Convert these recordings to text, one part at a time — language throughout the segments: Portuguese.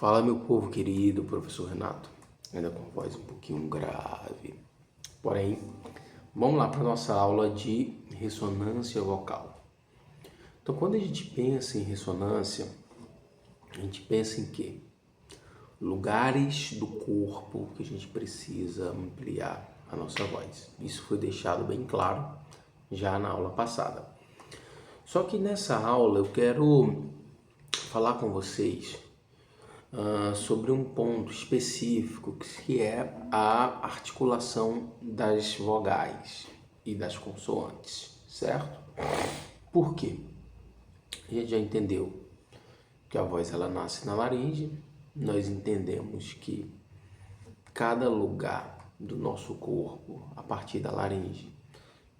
Fala, meu povo querido, professor Renato, ainda com voz um pouquinho grave. Porém, vamos lá para a nossa aula de ressonância vocal. Então, quando a gente pensa em ressonância, a gente pensa em quê? Lugares do corpo que a gente precisa ampliar a nossa voz. Isso foi deixado bem claro já na aula passada. Só que nessa aula eu quero falar com vocês sobre um ponto específico que é a articulação das vogais e das consoantes, certo? Por quê? A gente já entendeu que a voz ela nasce na laringe, nós entendemos que cada lugar do nosso corpo, a partir da laringe,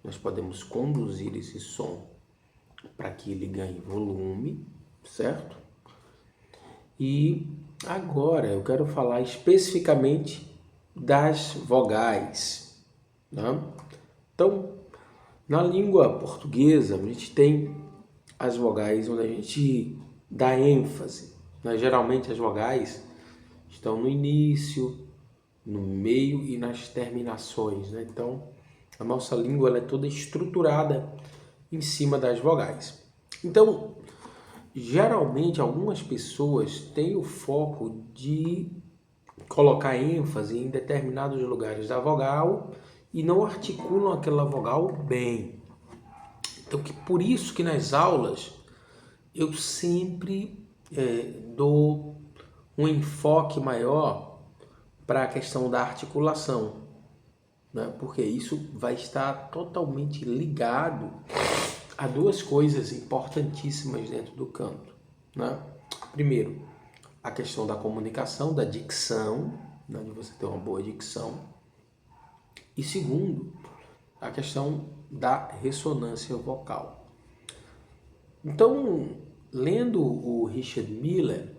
nós podemos conduzir esse som para que ele ganhe volume, certo? E agora eu quero falar especificamente das vogais, né? Então, na língua portuguesa, a gente tem as vogais onde a gente dá ênfase, né? Geralmente as vogais estão no início, no meio e nas terminações, né? Então, a nossa língua ela é toda estruturada em cima das vogais. Então, geralmente, algumas pessoas têm o foco de colocar ênfase em determinados lugares da vogal e não articulam aquela vogal bem. Então, por isso que nas aulas eu sempre dou um enfoque maior para a questão da articulação, né? Porque isso vai estar totalmente ligado a duas coisas importantíssimas dentro do canto, né? Primeiro, a questão da comunicação, da dicção, né? De você ter uma boa dicção. E segundo, a questão da ressonância vocal. Então, lendo o Richard Miller,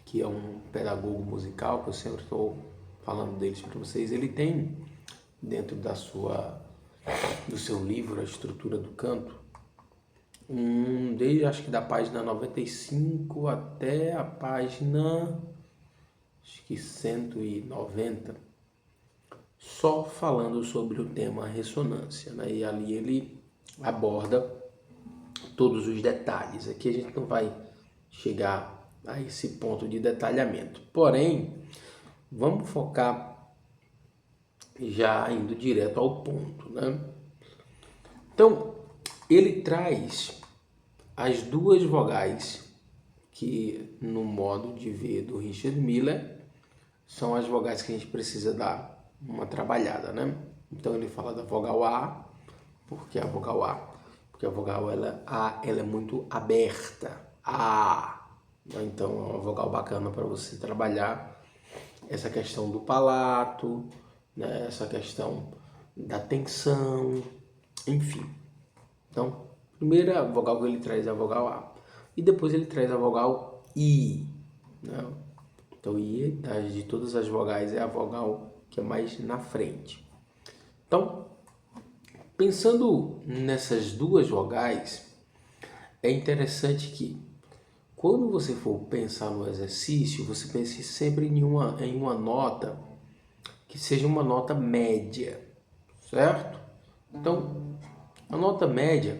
que é um pedagogo musical, que eu sempre estou falando deles para vocês, ele tem dentro do seu livro A Estrutura do Canto, desde acho que da página 95 até a página acho que 190, só falando sobre o tema ressonância, né? E ali ele aborda todos os detalhes. Aqui a gente não vai chegar a esse ponto de detalhamento. Porém, vamos focar já indo direto ao ponto, né? Então, ele traz as duas vogais que, no modo de ver do Richard Miller, são as vogais que a gente precisa dar uma trabalhada, né? Então ele fala da vogal A, porque a vogal A ela é muito aberta, A, né? Então é uma vogal bacana para você trabalhar essa questão do palato, né? Essa questão da tensão, enfim. Então, primeira vogal que ele traz é a vogal A. E depois ele traz a vogal I, né? Então, I, de todas as vogais, é a vogal que é mais na frente. Então, pensando nessas duas vogais, é interessante que quando você for pensar no exercício, você pense sempre em uma nota que seja uma nota média, certo? Então, a nota média,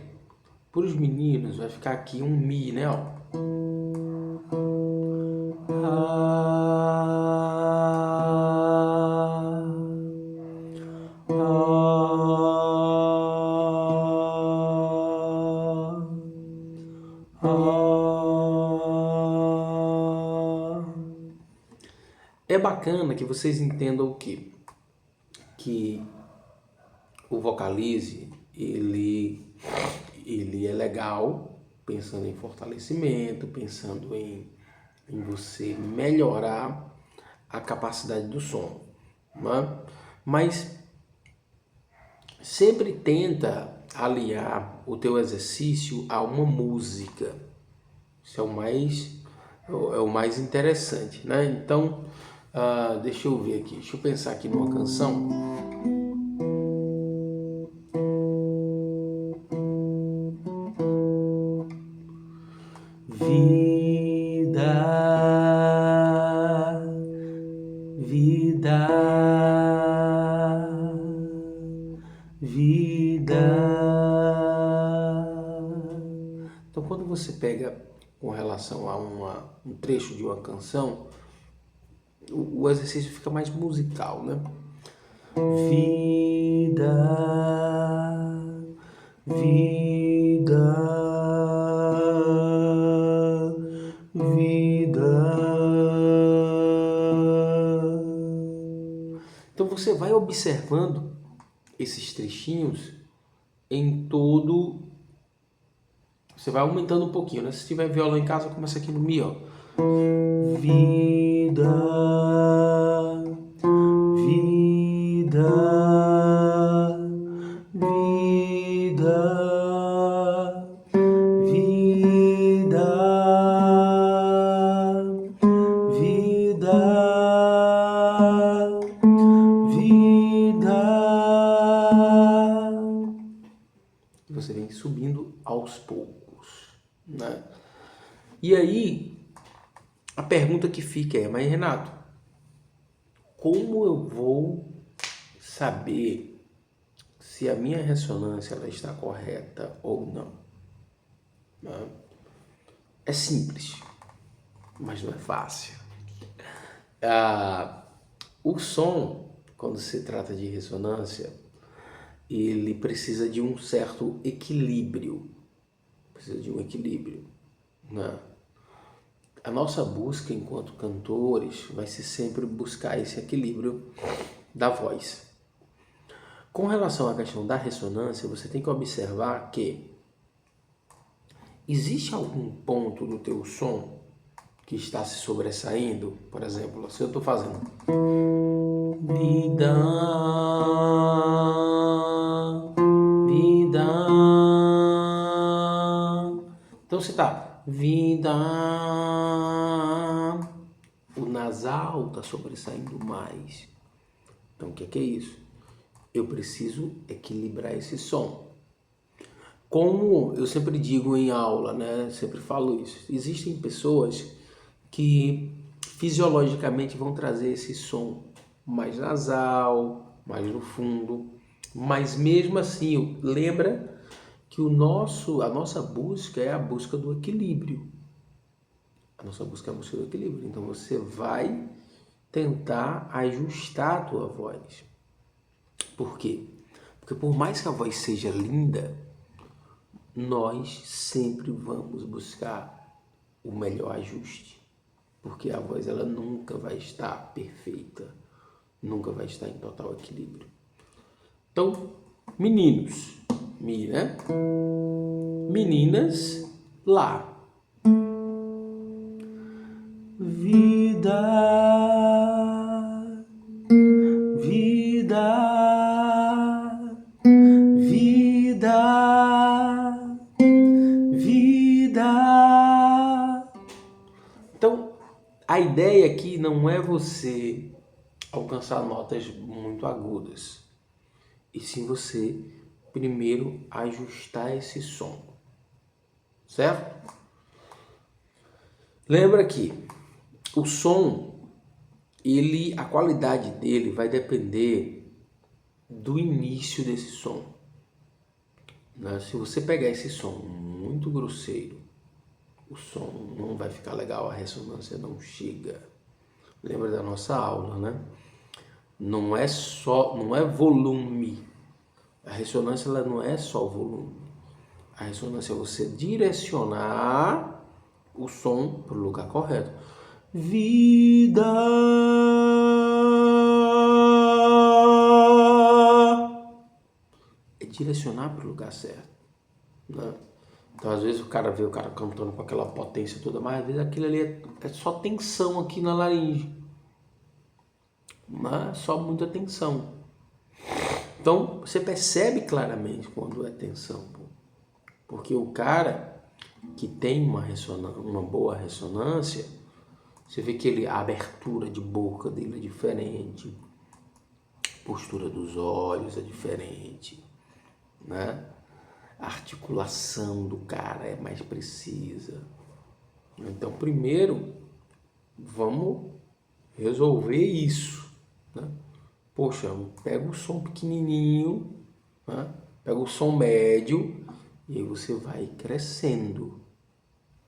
para os meninos, vai ficar aqui um Mi, né? Ó. É bacana que vocês entendam o quê? Que o vocalize, ele é legal, pensando em fortalecimento, pensando em você melhorar a capacidade do som, né? Mas sempre tenta aliar o teu exercício a uma música. Isso é o mais interessante, né? Então, deixa eu ver aqui, deixa eu pensar aqui numa canção. Vida vida. Então, quando você pega com relação a um trecho de uma canção, o exercício fica mais musical, né? Vida, vida, vida. Então você vai observando esses trechinhos em todo. Você vai aumentando um pouquinho, né? Se tiver violão em casa, começa aqui no Mi, ó. Vida, vida, vida, vida, vida, vida. E você vem subindo aos poucos, né? E aí, a pergunta que fica é, mas Renato, como eu vou saber se a minha ressonância ela está correta ou não? Né? É simples, mas não é fácil. O som, quando se trata de ressonância, ele precisa de um certo equilíbrio. Precisa de um equilíbrio, né? A nossa busca enquanto cantores vai ser sempre buscar esse equilíbrio da voz. Com relação à questão da ressonância, você tem que observar que existe algum ponto do teu som que está se sobressaindo. Por exemplo, se eu estou fazendo vida, vida, então você está vida, o nasal está sobressaindo mais. Então o que é isso? Eu preciso equilibrar esse som. Como eu sempre digo em aula, né? Sempre falo isso. Existem pessoas que fisiologicamente vão trazer esse som mais nasal, mais no fundo, mas mesmo assim, lembra que a nossa busca é a busca do equilíbrio. A nossa busca é a busca do equilíbrio. Então você vai tentar ajustar a tua voz. Por quê? Porque por mais que a voz seja linda, nós sempre vamos buscar o melhor ajuste. Porque a voz ela nunca vai estar perfeita, nunca vai estar em total equilíbrio. Então, meninos, né? Meninas, lá. Vida, vida, vida, vida. Então, a ideia aqui não é você alcançar notas muito agudas, e sim você primeiro ajustar esse som, certo? Lembra que o som, a qualidade dele vai depender do início desse som, né? Se você pegar esse som muito grosseiro, o som não vai ficar legal, a ressonância não chega. Lembra da nossa aula, né? Não é volume. A ressonância ela não é só volume. A ressonância é você direcionar o som para o lugar correto. Vida. É direcionar para o lugar certo, né? Então, às vezes, o cara vê o cara cantando com aquela potência toda, mas às vezes aquilo ali é só tensão aqui na laringe. Mas só muita tensão. Então, você percebe claramente quando é tensão. Porque o cara que tem uma boa ressonância, você vê que a abertura de boca dele é diferente, a postura dos olhos é diferente, né? A articulação do cara é mais precisa. Então, primeiro, vamos resolver isso, né? Poxa, pega o som pequenininho, né? Pega o som médio e aí você vai crescendo.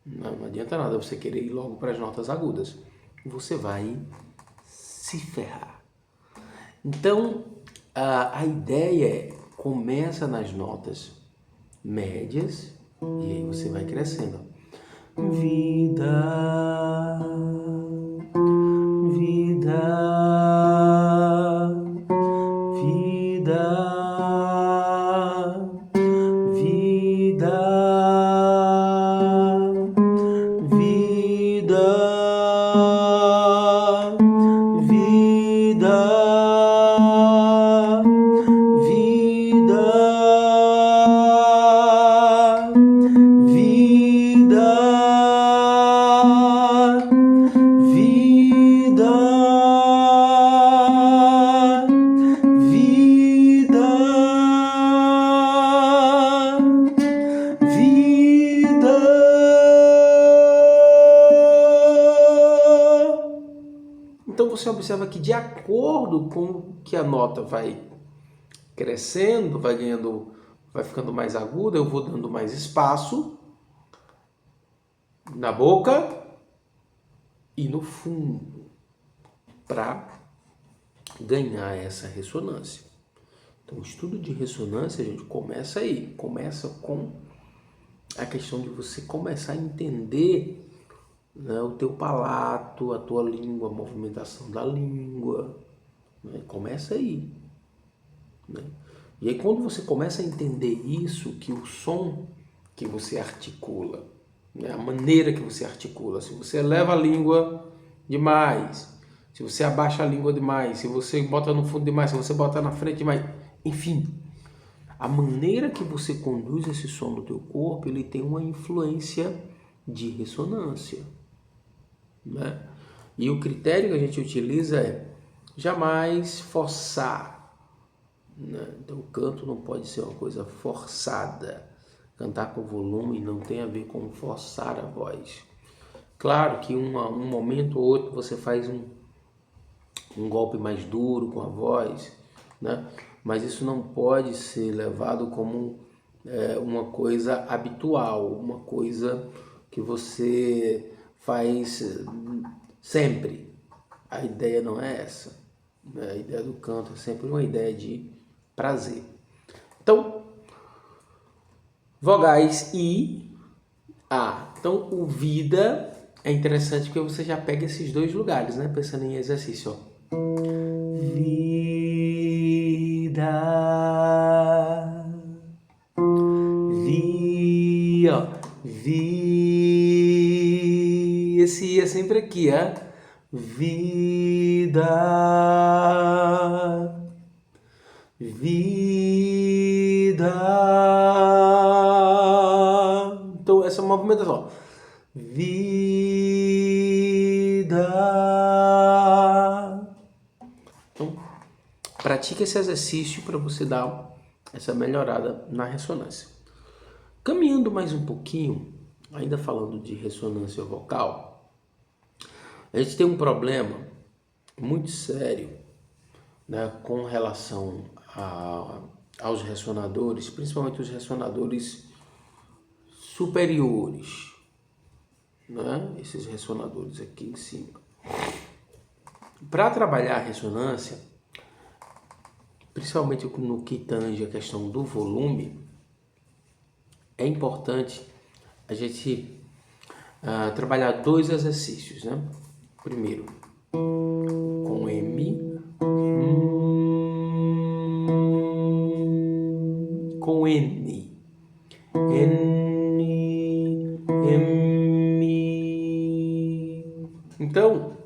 Não adianta nada você querer ir logo para as notas agudas. Você vai se ferrar. Então, a ideia é, começa nas notas médias e aí você vai crescendo. Vida, vida, vida, vida, vida, vida, vida, vida, vida, vida, vida. Então você observa que de acordo com que a nota vai crescendo, vai ganhando, vai ficando mais aguda, eu vou dando mais espaço na boca e no fundo para ganhar essa ressonância. Então, o estudo de ressonância, a gente começa aí, começa com a questão de você começar a entender, né, o teu palato, a tua língua, a movimentação da língua, né? Começa aí, né? E aí quando você começa a entender isso, que o som que você articula, né, a maneira que você articula, se você eleva a língua demais, se você abaixa a língua demais, se você bota no fundo demais, se você bota na frente demais, enfim, a maneira que você conduz esse som do teu corpo, ele tem uma influência de ressonância, né? E o critério que a gente utiliza é jamais forçar, né? Então o canto não pode ser uma coisa forçada. Cantar com volume não tem a ver com forçar a voz. Claro que um momento ou outro você faz um golpe mais duro com a voz, né? Mas isso não pode ser levado como uma coisa habitual, uma coisa que você faz sempre. A ideia não é essa, né? A ideia do canto é sempre uma ideia de prazer. Então, vogais I, A. Então, o vida é interessante porque você já pega esses dois lugares, né? Pensando em exercício, ó. Vida, vi, ó, vi, esse I é sempre aqui, ó. Vida, vida. Então, essa movimentação, ó. Vida. Então, pratique esse exercício para você dar essa melhorada na ressonância. Caminhando mais um pouquinho, ainda falando de ressonância vocal, a gente tem um problema muito sério, né, com relação aos ressonadores, principalmente os ressonadores superiores, né, esses ressonadores aqui em cima. Para trabalhar a ressonância, principalmente no que tange a questão do volume, é importante a gente trabalhar dois exercícios, né? Primeiro, com M, com N, N, M. Então,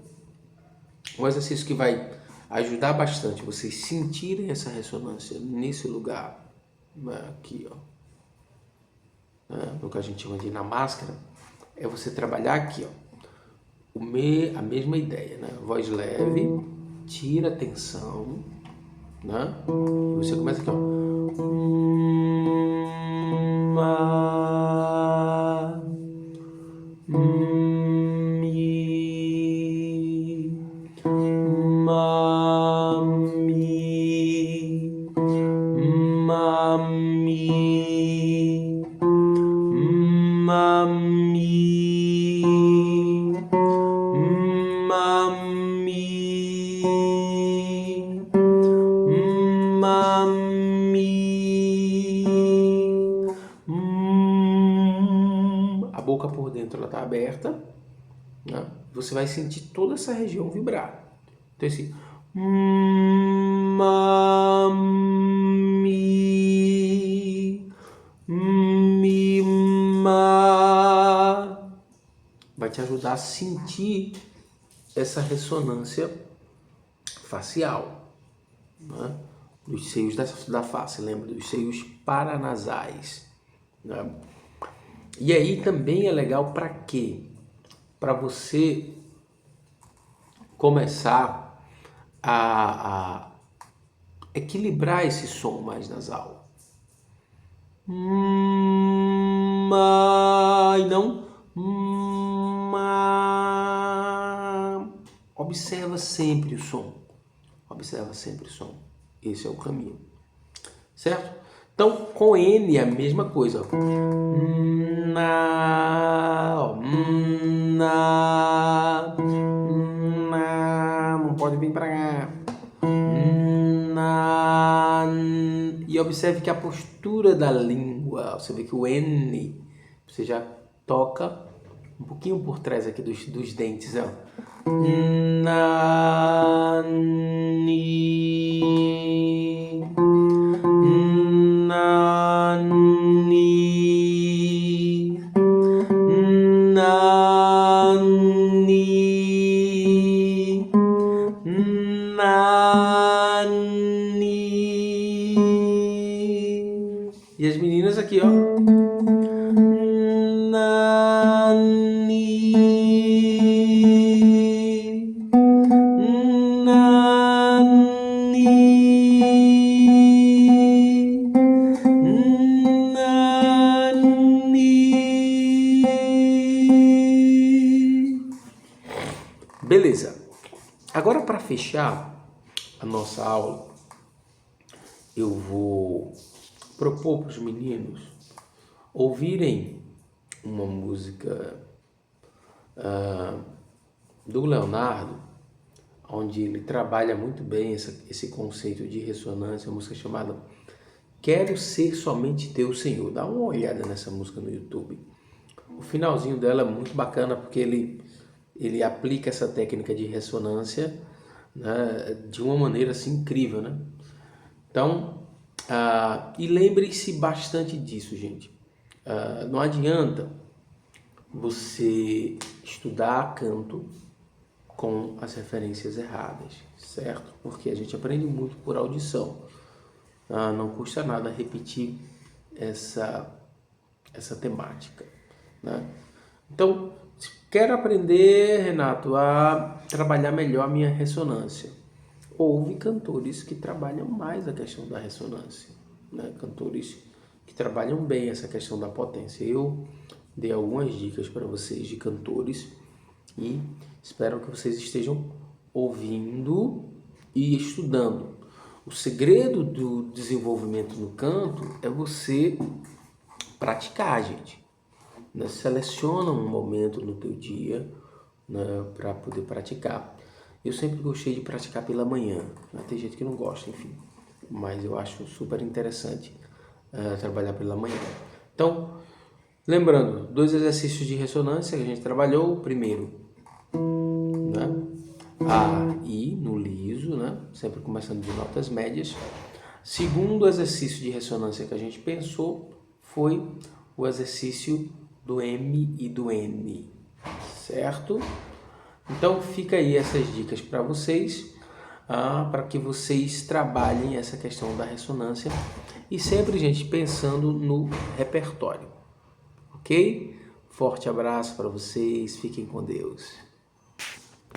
um exercício que vai ajudar bastante vocês sentirem essa ressonância nesse lugar, né, aqui, ó, né, no que a gente chama de na máscara, é você trabalhar aqui, ó, a mesma ideia, né? Voz leve, tira a tensão, né? E você começa aqui, ó. Ma, mi, ma. mi, ma, mi, a boca por dentro ela está aberta, né? Você vai sentir toda essa região vibrar. Então esse ma, mi, ma vai te ajudar a sentir essa ressonância facial, né? Dos seios da face, lembra? Dos seios paranasais, né? E aí também é legal para quê? Para você começar a equilibrar esse som mais nasal. E não observa sempre o som. Observa sempre o som. Esse é o caminho. Certo? Então, com N é a mesma coisa. Não pode vir para cá. E observe que a postura da língua, você vê que o N, você já toca um pouquinho por trás aqui dos dentes, ó. E as meninas aqui, ó. Beleza. Agora, para fechar a nossa aula, eu vou propor para os meninos ouvirem uma música do Leonardo, onde ele trabalha muito bem esse conceito de ressonância, uma música chamada Quero Ser Somente Teu, Senhor. Dá uma olhada nessa música no YouTube. O finalzinho dela é muito bacana porque ele aplica essa técnica de ressonância, né, de uma maneira assim incrível, né? Então, e lembre-se bastante disso, gente. Não adianta você estudar canto com as referências erradas, certo? Porque a gente aprende muito por audição. Não custa nada repetir essa temática, né? Então, quero aprender, Renato, a trabalhar melhor a minha ressonância. Houve cantores que trabalham mais a questão da ressonância, né? Cantores que trabalham bem essa questão da potência. Eu dei algumas dicas para vocês de cantores e espero que vocês estejam ouvindo e estudando. O segredo do desenvolvimento no canto é você praticar, gente. Né? Seleciona um momento no teu dia, né, para poder praticar. Eu sempre gostei de praticar pela manhã, né? Tem gente que não gosta, enfim, mas eu acho super interessante trabalhar pela manhã. Então, lembrando, 2 exercícios de ressonância que a gente trabalhou. O primeiro, né, A, I, no liso, né, sempre começando de notas médias. Segundo exercício de ressonância que a gente pensou foi o exercício do M e do N, certo? Então fica aí essas dicas para vocês, para que vocês trabalhem essa questão da ressonância e sempre, gente, pensando no repertório, ok? Forte abraço para vocês, fiquem com Deus.